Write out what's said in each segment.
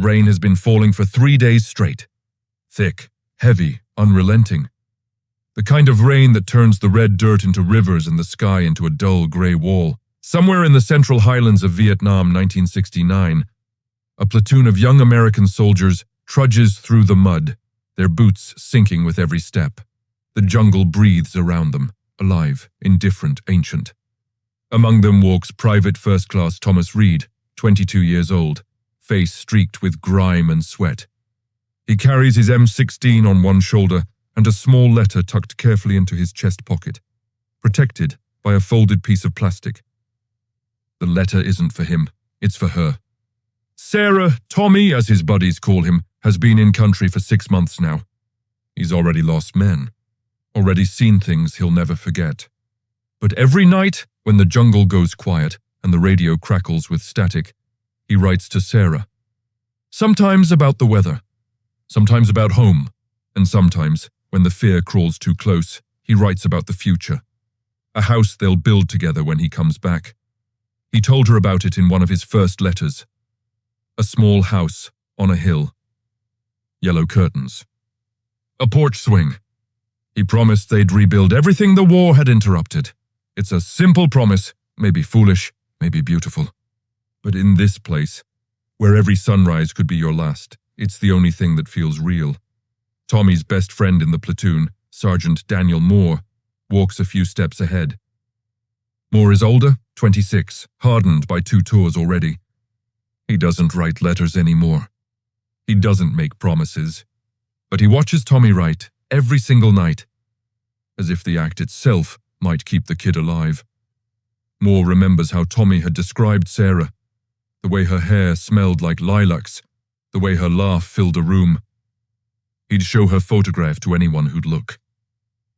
rain has been falling for 3 days straight. Thick, heavy, unrelenting. The kind of rain that turns the red dirt into rivers and the sky into a dull gray wall. Somewhere in the central highlands of Vietnam, 1969, a platoon of young American soldiers trudges through the mud, their boots sinking with every step. The jungle breathes around them, alive, indifferent, ancient. Among them walks Private First Class Thomas Reed, 22 years old, face streaked with grime and sweat. He carries his M16 on one shoulder and a small letter tucked carefully into his chest pocket, protected by a folded piece of plastic. The letter isn't for him, it's for her. Sarah, Tommy, as his buddies call him, has been in country for 6 months now. He's already lost men, already seen things he'll never forget. But every night, when the jungle goes quiet and the radio crackles with static, he writes to Sarah. Sometimes about the weather, sometimes about home, and sometimes, when the fear crawls too close, he writes about the future. A house they'll build together when he comes back. He told her about it in one of his first letters. A small house on a hill. Yellow curtains. A porch swing. He promised they'd rebuild everything the war had interrupted. It's a simple promise, maybe foolish, maybe beautiful. But in this place, where every sunrise could be your last, it's the only thing that feels real. Tommy's best friend in the platoon, Sergeant Daniel Moore, walks a few steps ahead. Moore is older, 26, hardened by 2 tours already. He doesn't write letters anymore. He doesn't make promises. But he watches Tommy write every single night, as if the act itself might keep the kid alive. Moore remembers how Tommy had described Sarah, the way her hair smelled like lilacs, the way her laugh filled a room. He'd show her photograph to anyone who'd look.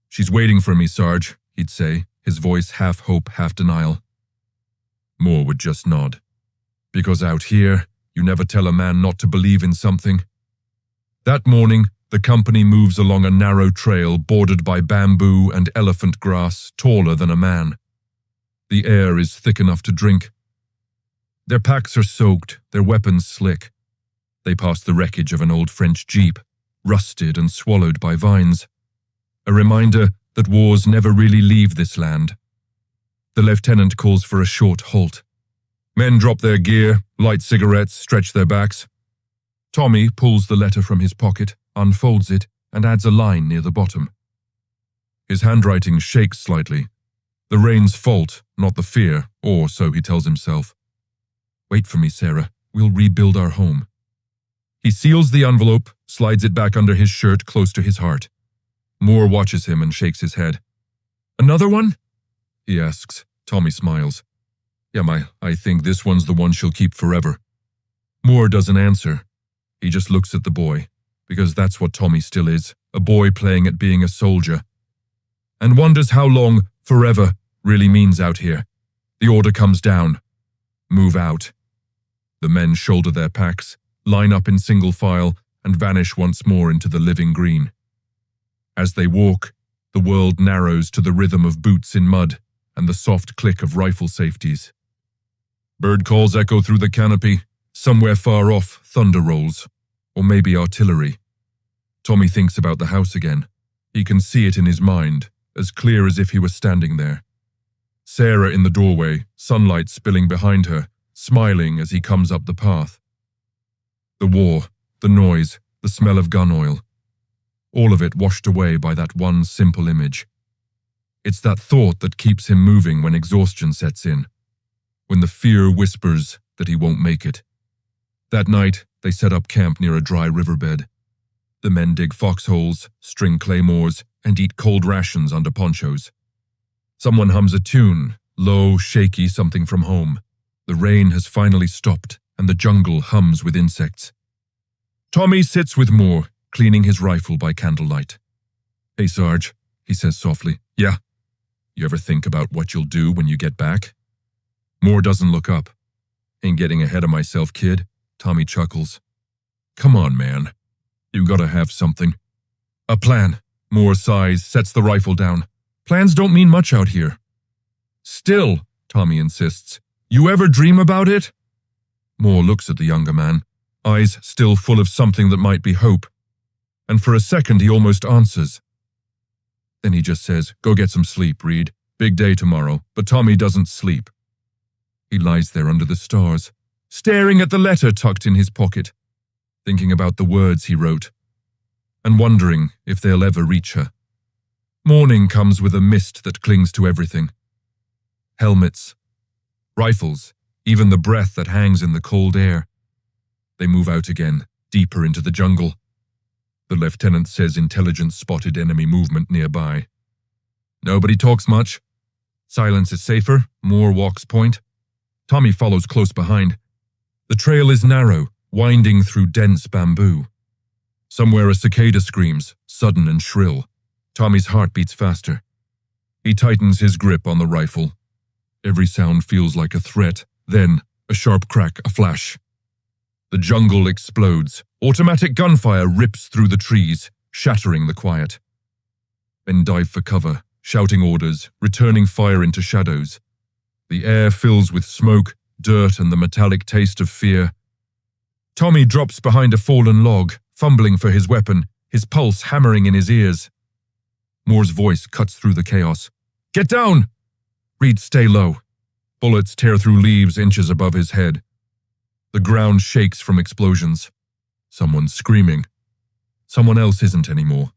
She's waiting for me, Sarge, he'd say, his voice half hope, half denial. Moore would just nod. Because out here, you never tell a man not to believe in something. That morning, the company moves along a narrow trail bordered by bamboo and elephant grass taller than a man. The air is thick enough to drink. Their packs are soaked, their weapons slick. They pass the wreckage of an old French jeep, rusted and swallowed by vines. A reminder that wars never really leave this land. The lieutenant calls for a short halt. Men drop their gear, light cigarettes, stretch their backs. Tommy pulls the letter from his pocket, unfolds it, and adds a line near the bottom. His handwriting shakes slightly. The rain's fault, not the fear, or so he tells himself. Wait for me, Sarah. We'll rebuild our home. He seals the envelope, slides it back under his shirt close to his heart. Moore watches him and shakes his head. Another one? He asks. Tommy smiles. Yeah, I think this one's the one she'll keep forever. Moore doesn't answer. He just looks at the boy, because that's what Tommy still is, a boy playing at being a soldier. And wonders how long forever really means out here. The order comes down. Move out. The men shoulder their packs, line up in single file, and vanish once more into the living green. As they walk, the world narrows to the rhythm of boots in mud and the soft click of rifle safeties. Bird calls echo through the canopy. Somewhere far off, thunder rolls, or maybe artillery. Tommy thinks about the house again. He can see it in his mind, as clear as if he were standing there. Sarah in the doorway, sunlight spilling behind her, smiling as he comes up the path. The war, the noise, the smell of gun oil. All of it washed away by that one simple image. It's that thought that keeps him moving when exhaustion sets in, when the fear whispers that he won't make it. That night, they set up camp near a dry riverbed. The men dig foxholes, string claymores, and eat cold rations under ponchos. Someone hums a tune, low, shaky, something from home. The rain has finally stopped, and the jungle hums with insects. Tommy sits with Moore, cleaning his rifle by candlelight. Hey, Sarge, he says softly. Yeah? You ever think about what you'll do when you get back? Moore doesn't look up. Ain't getting ahead of myself, kid. Tommy chuckles. Come on, man. You gotta have something. A plan. Moore sighs, sets the rifle down. Plans don't mean much out here. Still, Tommy insists. You ever dream about it? Moore looks at the younger man. eyes still full of something that might be hope, and for a second he almost answers. Then he just says, "Go get some sleep, Reed. Big day tomorrow," but Tommy doesn't sleep. He lies there under the stars, staring at the letter tucked in his pocket, thinking about the words he wrote, and wondering if they'll ever reach her. Morning comes with a mist that clings to everything. Helmets, rifles, even the breath that hangs in the cold air. They move out again, deeper into the jungle. The lieutenant says intelligence spotted enemy movement nearby. Nobody talks much. Silence is safer, Moore walks point. Tommy follows close behind. The trail is narrow, winding through dense bamboo. Somewhere a cicada screams, sudden and shrill. Tommy's heart beats faster. He tightens his grip on the rifle. Every sound feels like a threat. Then, a sharp crack, a flash. The jungle explodes. Automatic gunfire rips through the trees, shattering the quiet. Men dive for cover, shouting orders, returning fire into shadows. The air fills with smoke, dirt, and the metallic taste of fear. Tommy drops behind a fallen log, fumbling for his weapon, his pulse hammering in his ears. Moore's voice cuts through the chaos. "Get down!" Reed, stay low. Bullets tear through leaves inches above his head. The ground shakes from explosions. Someone's screaming. Someone else isn't anymore.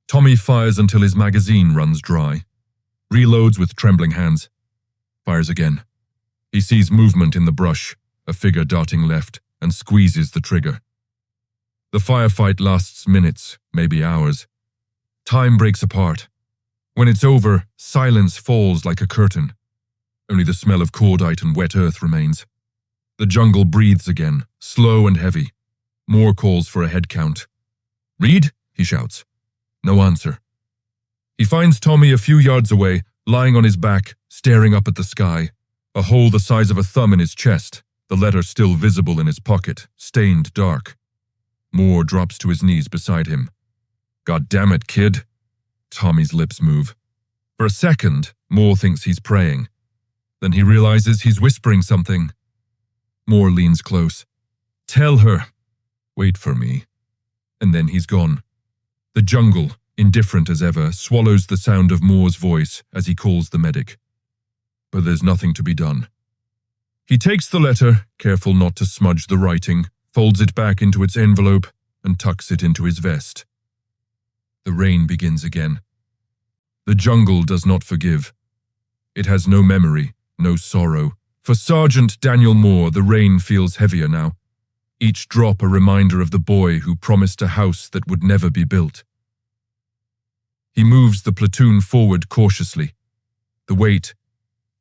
Tommy fires until his magazine runs dry. Reloads with trembling hands. Fires again. He sees movement in the brush, a figure darting left, and squeezes the trigger. The firefight lasts minutes, maybe hours. Time breaks apart. When it's over, silence falls like a curtain. Only the smell of cordite and wet earth remains. The jungle breathes again, slow and heavy. Moore calls for a head count. "Reed?" he shouts. No answer. He finds Tommy a few yards away, lying on his back, staring up at the sky, a hole the size of a thumb in his chest, the letter still visible in his pocket, stained dark. Moore drops to his knees beside him. "God damn it, kid." Tommy's lips move. For a second, Moore thinks he's praying. Then he realizes he's whispering something. Moore leans close. "Tell her. Wait for me." And then he's gone. The jungle, indifferent as ever, swallows the sound of Moore's voice as he calls the medic. But there's nothing to be done. He takes the letter, careful not to smudge the writing, folds it back into its envelope, and tucks it into his vest. The rain begins again. The jungle does not forgive. It has no memory, no sorrow. For Sergeant Daniel Moore, the rain feels heavier now. Each drop a reminder of the boy who promised a house that would never be built. He moves the platoon forward cautiously, the weight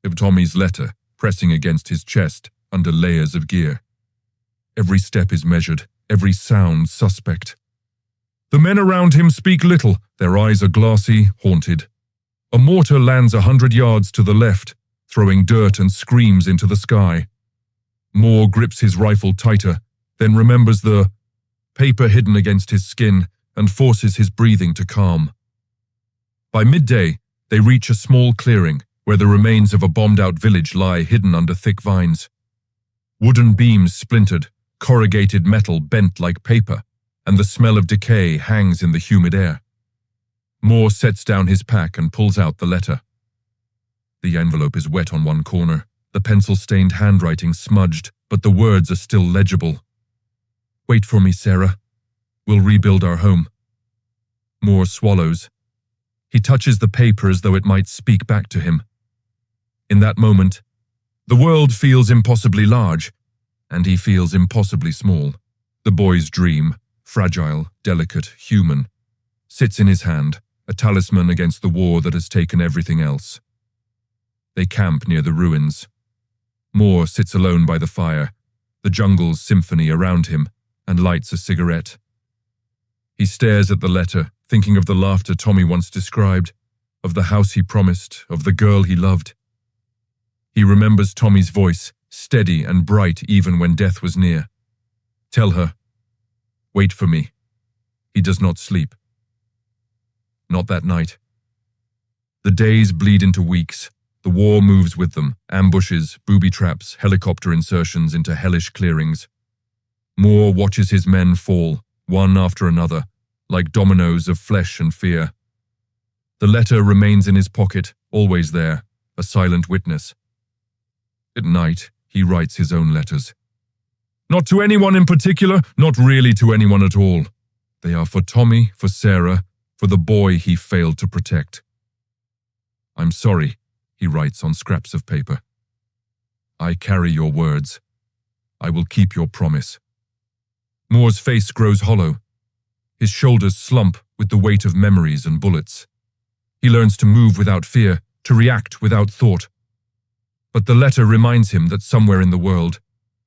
of Tommy's letter pressing against his chest under layers of gear. Every step is measured, every sound suspect. The men around him speak little, their eyes are glassy, haunted. A mortar lands 100 yards to the left, throwing dirt and screams into the sky. Moore grips his rifle tighter, then remembers the paper hidden against his skin and forces his breathing to calm. By midday, they reach a small clearing where the remains of a bombed-out village lie hidden under thick vines. Wooden beams splintered, corrugated metal bent like paper, and the smell of decay hangs in the humid air. Moore sets down his pack and pulls out the letter. The envelope is wet on one corner, the pencil-stained handwriting smudged, but the words are still legible. "Wait for me, Sarah. We'll rebuild our home." Moore swallows. He touches the paper as though it might speak back to him. In that moment, the world feels impossibly large, and he feels impossibly small. The boy's dream, fragile, delicate, human, sits in his hand, a talisman against the war that has taken everything else. They camp near the ruins. Moore sits alone by the fire, the jungle's symphony around him, and lights a cigarette. He stares at the letter, thinking of the laughter Tommy once described, of the house he promised, of the girl he loved. He remembers Tommy's voice, steady and bright even when death was near. "Tell her. Wait for me." He does not sleep. Not that night. The days bleed into weeks. The war moves with them, ambushes, booby traps, helicopter insertions into hellish clearings. Moore watches his men fall, one after another, like dominoes of flesh and fear. The letter remains in his pocket, always there, a silent witness. At night, he writes his own letters. Not to anyone in particular, not really to anyone at all. They are for Tommy, for Sarah, for the boy he failed to protect. I'm sorry, he writes on scraps of paper. I carry your words. I will keep your promise. Moore's face grows hollow. His shoulders slump with the weight of memories and bullets. He learns to move without fear, to react without thought. But the letter reminds him that somewhere in the world,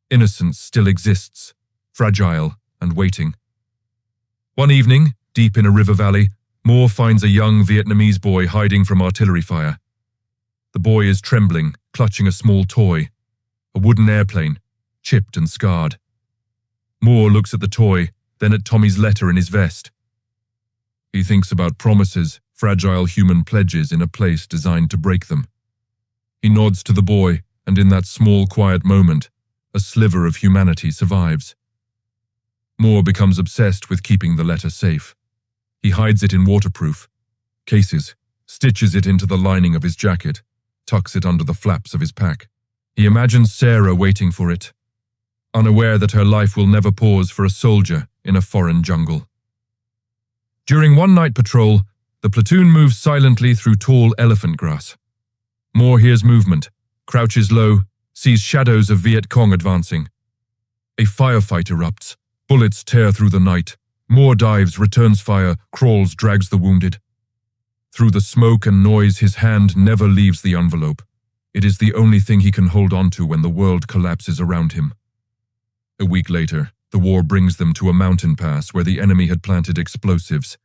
innocence still exists, fragile and waiting. One evening, deep in a river valley, Moore finds a young Vietnamese boy hiding from artillery fire. The boy is trembling, clutching a small toy, a wooden airplane, chipped and scarred. Moore looks at the toy, then at Tommy's letter in his vest. He thinks about promises, fragile human pledges in a place designed to break them. He nods to the boy, and in that small, quiet moment, a sliver of humanity survives. Moore becomes obsessed with keeping the letter safe. He hides it in waterproof cases, stitches it into the lining of his jacket, tucks it under the flaps of his pack. He imagines Sarah waiting for it, unaware that her life will never pause for a soldier in a foreign jungle. During one night patrol, the platoon moves silently through tall elephant grass. Moore hears movement, crouches low, sees shadows of Viet Cong advancing. A firefight erupts. Bullets tear through the night. Moore dives, returns fire, crawls, drags the wounded. Through the smoke and noise, his hand never leaves the envelope. It is the only thing he can hold on to when the world collapses around him. A week later, the war brings them to a mountain pass where the enemy had planted explosives.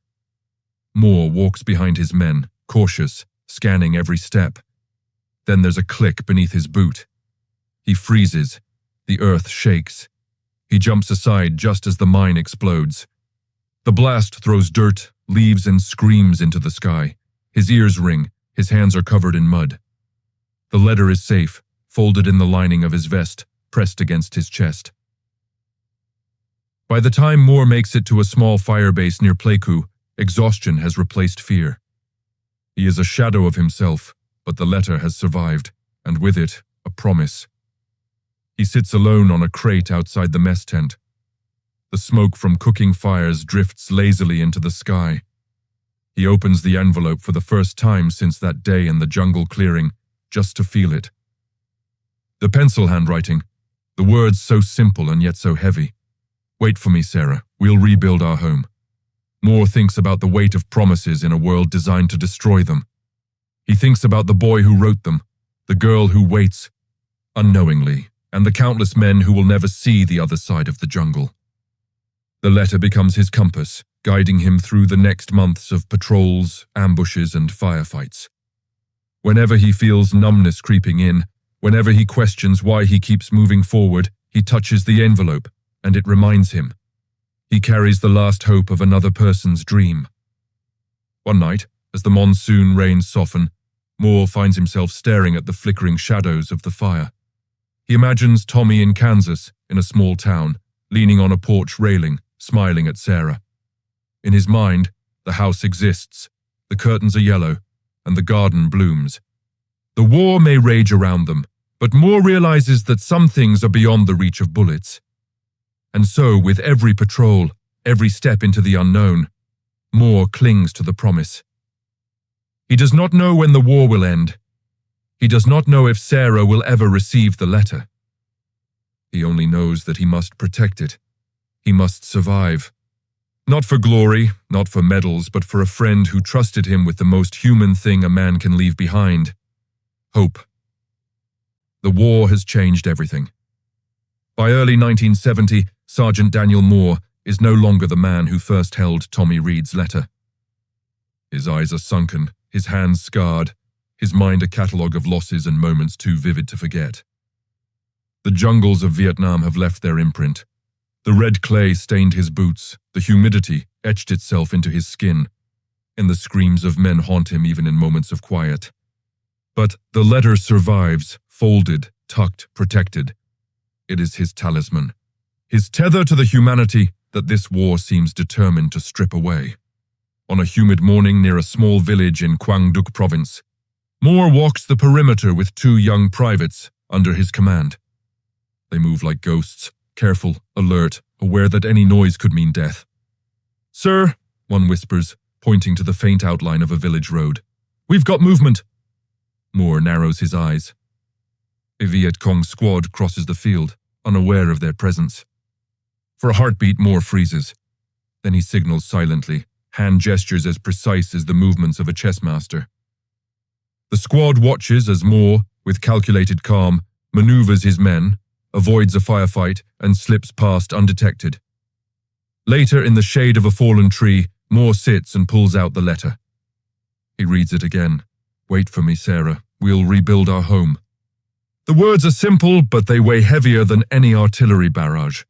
Moore walks behind his men, cautious, scanning every step. Then there's a click beneath his boot. He freezes. The earth shakes. He jumps aside just as the mine explodes. The blast throws dirt, leaves, and screams into the sky. His ears ring. His hands are covered in mud. The letter is safe, folded in the lining of his vest, pressed against his chest. By the time Moore makes it to a small fire base near Pleiku, exhaustion has replaced fear. He is a shadow of himself, but the letter has survived, and with it, a promise. He sits alone on a crate outside the mess tent. The smoke from cooking fires drifts lazily into the sky. He opens the envelope for the first time since that day in the jungle clearing, just to feel it. The pencil handwriting, the words so simple and yet so heavy. Wait for me, Sarah. We'll rebuild our home. Moore thinks about the weight of promises in a world designed to destroy them. He thinks about the boy who wrote them, the girl who waits, unknowingly, and the countless men who will never see the other side of the jungle. The letter becomes his compass, guiding him through the next months of patrols, ambushes, and firefights. Whenever he feels numbness creeping in, whenever he questions why he keeps moving forward, he touches the envelope, and it reminds him. He carries the last hope of another person's dream. One night, as the monsoon rains soften, Moore finds himself staring at the flickering shadows of the fire. He imagines Tommy in Kansas, in a small town, leaning on a porch railing, smiling at Sarah. In his mind, the house exists, the curtains are yellow, and the garden blooms. The war may rage around them, but Moore realizes that some things are beyond the reach of bullets. And so, with every patrol, every step into the unknown, Moore clings to the promise. He does not know when the war will end. He does not know if Sarah will ever receive the letter. He only knows that he must protect it. He must survive. Not for glory, not for medals, but for a friend who trusted him with the most human thing a man can leave behind: hope. The war has changed everything. By early 1970, Sergeant Daniel Moore is no longer the man who first held Tommy Reed's letter. His eyes are sunken, his hands scarred, his mind a catalogue of losses and moments too vivid to forget. The jungles of Vietnam have left their imprint. The red clay stained his boots, the humidity etched itself into his skin, and the screams of men haunt him even in moments of quiet. But the letter survives, folded, tucked, protected. It is his talisman, his tether to the humanity that this war seems determined to strip away. On a humid morning near a small village in Quang Duc province, Moore walks the perimeter with 2 young privates under his command. They move like ghosts, careful, alert, aware that any noise could mean death. "Sir," one whispers, pointing to the faint outline of a village road. "We've got movement." Moore narrows his eyes. A Viet Cong squad crosses the field, unaware of their presence. For a heartbeat, Moore freezes. Then he signals silently, hand gestures as precise as the movements of a chess master. The squad watches as Moore, with calculated calm, maneuvers his men, avoids a firefight, and slips past undetected. Later, in the shade of a fallen tree, Moore sits and pulls out the letter. He reads it again. "Wait for me, Sarah. We'll rebuild our home." The words are simple, but they weigh heavier than any artillery barrage.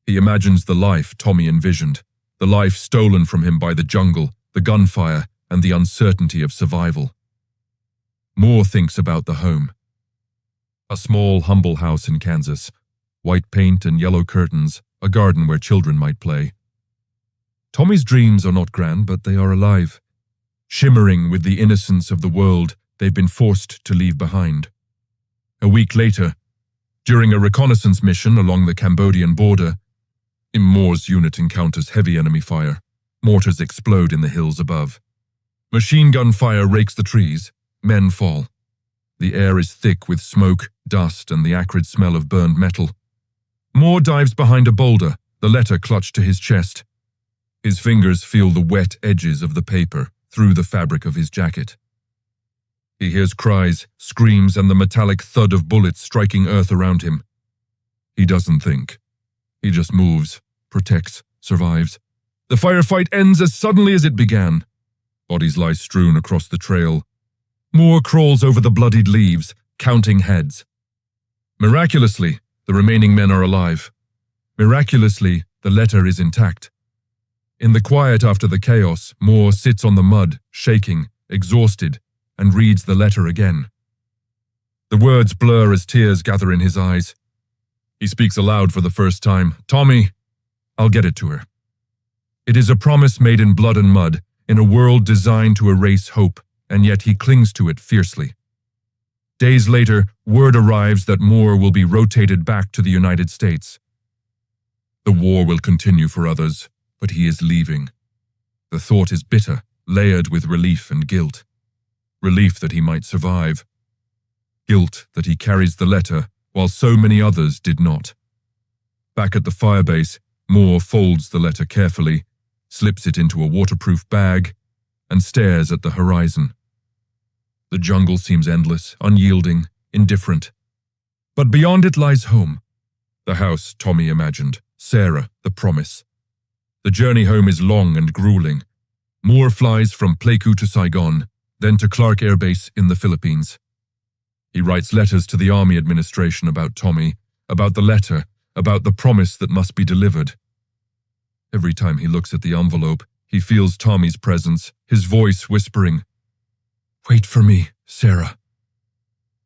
He imagines the life Tommy envisioned, the life stolen from him by the jungle, the gunfire, and the uncertainty of survival. Moore thinks about the home. A small, humble house in Kansas, white paint and yellow curtains, a garden where children might play. Tommy's dreams are not grand, but they are alive, shimmering with the innocence of the world they've been forced to leave behind. A week later, during a reconnaissance mission along the Cambodian border, Moore's unit encounters heavy enemy fire. Mortars explode in the hills above. Machine gun fire rakes the trees. Men fall. The air is thick with smoke, dust, and the acrid smell of burned metal. Moore dives behind a boulder, the letter clutched to his chest. His fingers feel the wet edges of the paper through the fabric of his jacket. He hears cries, screams, and the metallic thud of bullets striking earth around him. He doesn't think. He just moves, protects, survives. The firefight ends as suddenly as it began. Bodies lie strewn across the trail. Moore crawls over the bloodied leaves, counting heads. Miraculously, the remaining men are alive. Miraculously, the letter is intact. In the quiet after the chaos, Moore sits on the mud, shaking, exhausted, and reads the letter again. The words blur as tears gather in his eyes. He speaks aloud for the first time. "Tommy, I'll get it to her." It is a promise made in blood and mud, in a world designed to erase hope, and yet he clings to it fiercely. Days later, word arrives that Moore will be rotated back to the United States. The war will continue for others, but he is leaving. The thought is bitter, layered with relief and guilt. Relief that he might survive. Guilt that he carries the letter while so many others did not. Back at the firebase, Moore folds the letter carefully, slips it into a waterproof bag, and stares at the horizon. The jungle seems endless, unyielding, indifferent. But beyond it lies home. The house Tommy imagined, Sarah, the promise. The journey home is long and grueling. Moore flies from Pleiku to Saigon, then to Clark Air Base in the Philippines. He writes letters to the Army administration about Tommy, about the letter, about the promise that must be delivered. Every time he looks at the envelope, he feels Tommy's presence, his voice whispering, "Wait for me, Sarah."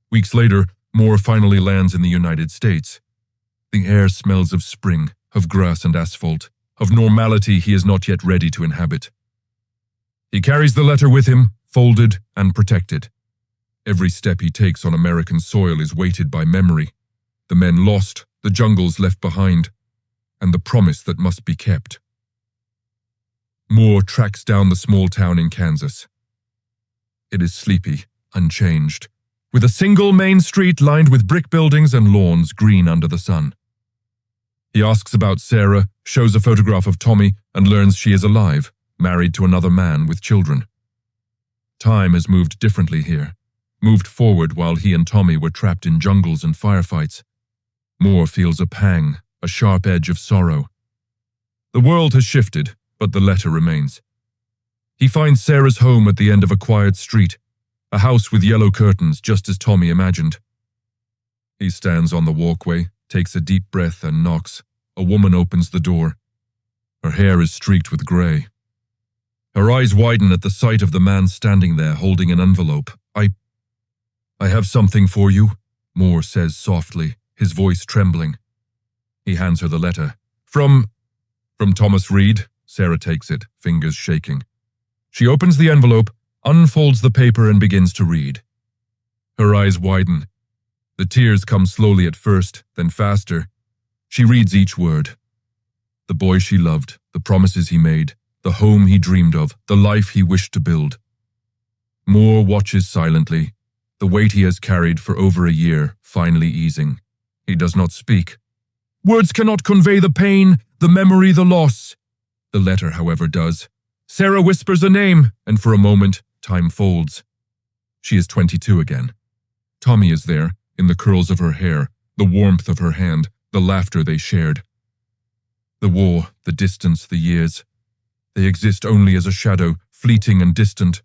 Weeks later, Moore finally lands in the United States. The air smells of spring, of grass and asphalt, of normality he is not yet ready to inhabit. He carries the letter with him, folded and protected. Every step he takes on American soil is weighted by memory, the men lost, the jungles left behind, and the promise that must be kept. Moore tracks down the small town in Kansas. It is sleepy, unchanged, with a single main street lined with brick buildings and lawns green under the sun. He asks about Sarah, shows a photograph of Tommy, and learns she is alive, married to another man with children. Time has moved differently here, moved forward while he and Tommy were trapped in jungles and firefights. Moore feels a pang, a sharp edge of sorrow. The world has shifted, but the letter remains. He finds Sarah's home at the end of a quiet street, a house with yellow curtains just as Tommy imagined. He stands on the walkway, takes a deep breath and knocks. A woman opens the door. Her hair is streaked with grey. Her eyes widen at the sight of the man standing there holding an envelope. I have something for you," Moore says softly, his voice trembling. He hands her the letter. From Thomas Reed. Sarah takes it, fingers shaking. She opens the envelope, unfolds the paper, and begins to read. Her eyes widen. The tears come slowly at first, then faster. She reads each word. The boy she loved, the promises he made, the home he dreamed of, the life he wished to build. Moore watches silently, the weight he has carried for over a year finally easing. He does not speak. Words cannot convey the pain, the memory, the loss. The letter, however, does. Sarah whispers a name, and for a moment, time folds. She is 22 again. Tommy is there, in the curls of her hair, the warmth of her hand, the laughter they shared. The war, the distance, the years. They exist only as a shadow, fleeting and distant.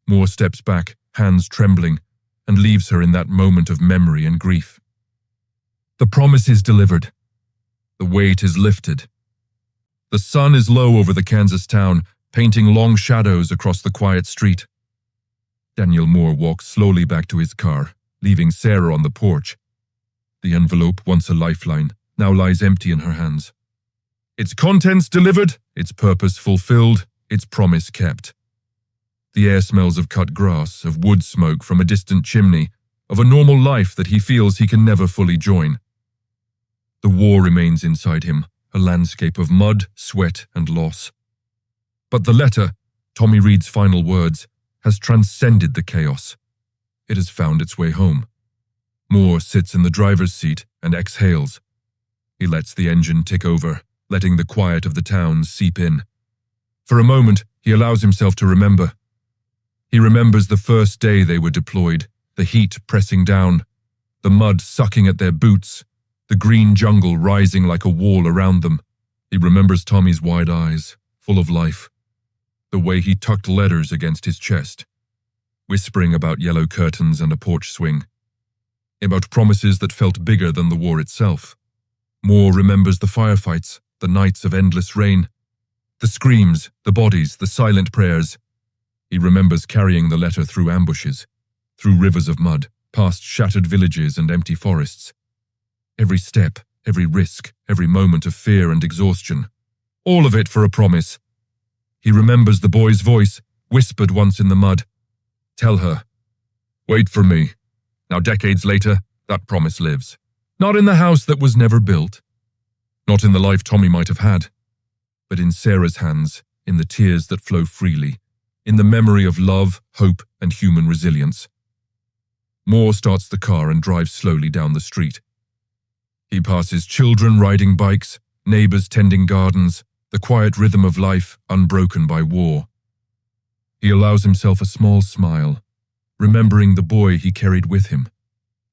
Moore steps back, hands trembling, and leaves her in that moment of memory and grief. The promise is delivered. The weight is lifted. The sun is low over the Kansas town, painting long shadows across the quiet street. Daniel Moore walks slowly back to his car, leaving Sarah on the porch. The envelope, once a lifeline, now lies empty in her hands. Its contents delivered, its purpose fulfilled, its promise kept. The air smells of cut grass, of wood smoke from a distant chimney, of a normal life that he feels he can never fully join. The war remains inside him, a landscape of mud, sweat, and loss. But the letter, Tommy Reed's final words, has transcended the chaos. It has found its way home. Moore sits in the driver's seat and exhales. He lets the engine tick over, letting the quiet of the town seep in. For a moment, he allows himself to remember. He remembers the first day they were deployed, the heat pressing down, the mud sucking at their boots, the green jungle rising like a wall around them. He remembers Tommy's wide eyes, full of life, the way he tucked letters against his chest, whispering about yellow curtains and a porch swing, about promises that felt bigger than the war itself. Moore remembers the firefights, the nights of endless rain, the screams, the bodies, the silent prayers. He remembers carrying the letter through ambushes, through rivers of mud, past shattered villages and empty forests. Every step, every risk, every moment of fear and exhaustion. All of it for a promise. He remembers the boy's voice, whispered once in the mud. Tell her. Wait for me. Now, decades later, that promise lives. Not in the house that was never built. Not in the life Tommy might have had. But in Sarah's hands, in the tears that flow freely, in the memory of love, hope, and human resilience. Moore starts the car and drives slowly down the street. He passes children riding bikes, neighbors tending gardens, the quiet rhythm of life unbroken by war. He allows himself a small smile, remembering the boy he carried with him,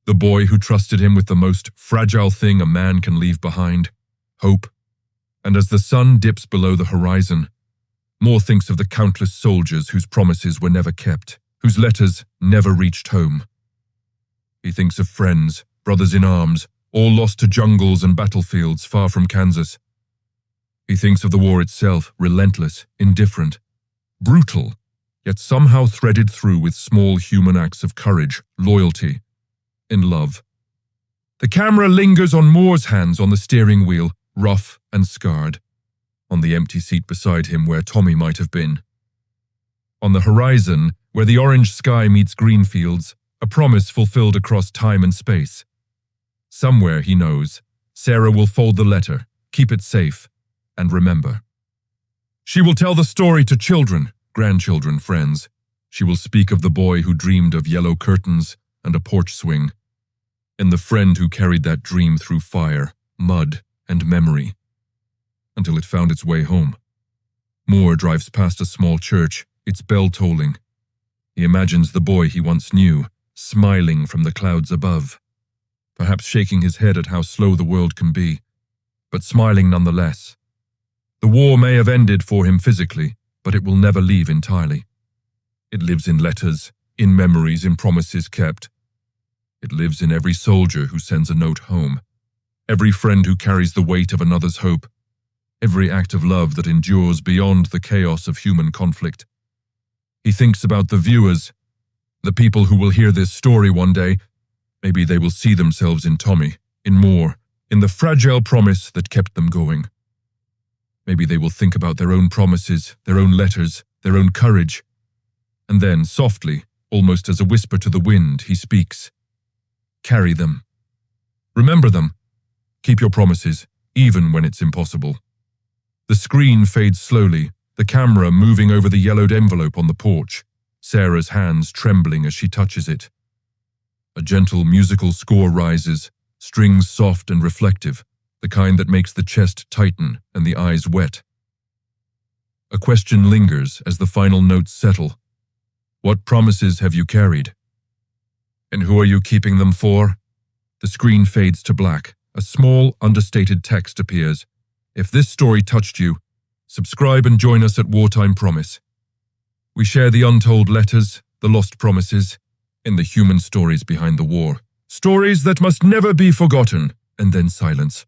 the boy who trusted him with the most fragile thing a man can leave behind, hope. And as the sun dips below the horizon, Moore thinks of the countless soldiers whose promises were never kept, whose letters never reached home. He thinks of friends, brothers in arms, all lost to jungles and battlefields far from Kansas. He thinks of the war itself, relentless, indifferent, brutal, yet somehow threaded through with small human acts of courage, loyalty, and love. The camera lingers on Moore's hands on the steering wheel, rough and scarred, on the empty seat beside him where Tommy might have been. On the horizon, where the orange sky meets green fields, a promise fulfilled across time and space. Somewhere, he knows, Sarah will fold the letter, keep it safe, and remember. She will tell the story to children, grandchildren, friends. She will speak of the boy who dreamed of yellow curtains and a porch swing, and the friend who carried that dream through fire, mud, and memory, until it found its way home. Moore drives past a small church, its bell tolling. He imagines the boy he once knew, smiling from the clouds above, perhaps shaking his head at how slow the world can be, but smiling nonetheless. The war may have ended for him physically, but it will never leave entirely. It lives in letters, in memories, in promises kept. It lives in every soldier who sends a note home, every friend who carries the weight of another's hope, every act of love that endures beyond the chaos of human conflict. He thinks about the viewers, the people who will hear this story one day. Maybe they will see themselves in Tommy, in Moore, in the fragile promise that kept them going. Maybe they will think about their own promises, their own letters, their own courage. And then, softly, almost as a whisper to the wind, he speaks. Carry them. Remember them. Keep your promises, even when it's impossible. The screen fades slowly, the camera moving over the yellowed envelope on the porch, Sarah's hands trembling as she touches it. A gentle musical score rises, strings soft and reflective, the kind that makes the chest tighten and the eyes wet. A question lingers as the final notes settle. What promises have you carried? And who are you keeping them for? The screen fades to black. A small, understated text appears. If this story touched you, subscribe and join us at Wartime Promise. We share the untold letters, the lost promises, and the human stories behind the war. Stories that must never be forgotten, and then silence.